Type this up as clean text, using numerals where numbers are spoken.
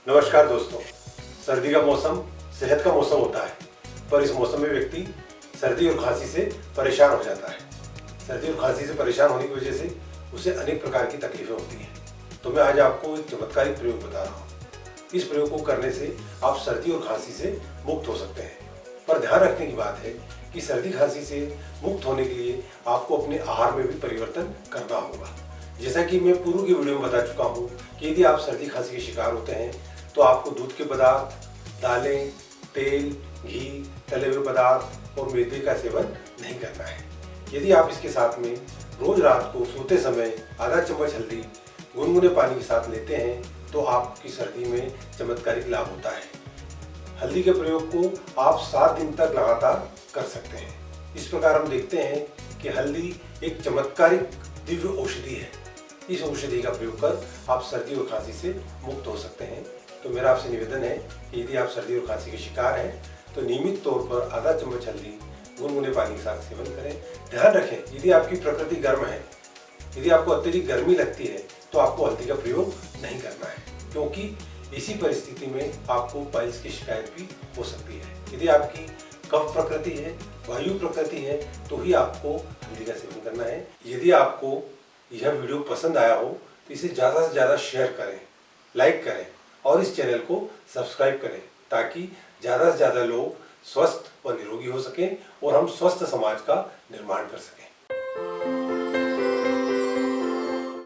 नमस्कार दोस्तों। सर्दी का मौसम सेहत का मौसम होता है, पर इस मौसम में व्यक्ति सर्दी और खांसी से परेशान हो जाता है। सर्दी और खांसी से परेशान होने की वजह से उसे अनेक प्रकार की तकलीफें होती हैं। तो मैं आज आपको एक चमत्कारिक प्रयोग बता रहा हूँ। इस प्रयोग को करने से आप सर्दी और खांसी से मुक्त हो सकते हैं। पर ध्यान रखने की बात है कि सर्दी खांसी से मुक्त होने के लिए आपको अपने आहार में भी परिवर्तन करना होगा। जैसा कि मैं पूर्व की वीडियो में बता चुका हूँ कि यदि आप सर्दी खांसी के शिकार होते हैं तो आपको दूध के पदार्थ, दालें, तेल, घी, तले हुए पदार्थ और मैदे का सेवन नहीं करना है। यदि आप इसके साथ में रोज रात को सोते समय आधा चम्मच हल्दी गुनगुने पानी के साथ लेते हैं तो आपकी सर्दी में चमत्कारिक लाभ होता है। हल्दी के प्रयोग को आप 7 दिन तक लगातार कर सकते हैं। इस प्रकार हम देखते हैं कि हल्दी एक चमत्कारिक दिव्य औषधि है। इस औषधि का प्रयोग कर आप सर्दी और खांसी से मुक्त हो सकते हैं। तो मेरा आपसे निवेदन है कि यदि आप सर्दी और खांसी के शिकार हैं तो नियमित तौर पर आधा चम्मच हल्दी गुनगुने पानी के साथ सेवन करें। ध्यान रखें, यदि आपकी प्रकृति गर्म है, यदि आपको अत्यधिक गर्मी लगती है तो आपको हल्दी का प्रयोग नहीं करना है, क्योंकि इसी परिस्थिति में आपको पाइल्स की शिकायत भी हो सकती है। यदि आपकी कफ प्रकृति है, वायु प्रकृति है, तो ही आपको हल्दी का सेवन करना है। यदि आपको यह वीडियो पसंद आया हो तो इसे ज़्यादा से ज़्यादा शेयर करें, लाइक करें और इस चैनल को सब्सक्राइब करें, ताकि ज़्यादा से ज़्यादा लोग स्वस्थ व निरोगी हो सकें और हम स्वस्थ समाज का निर्माण कर सकें।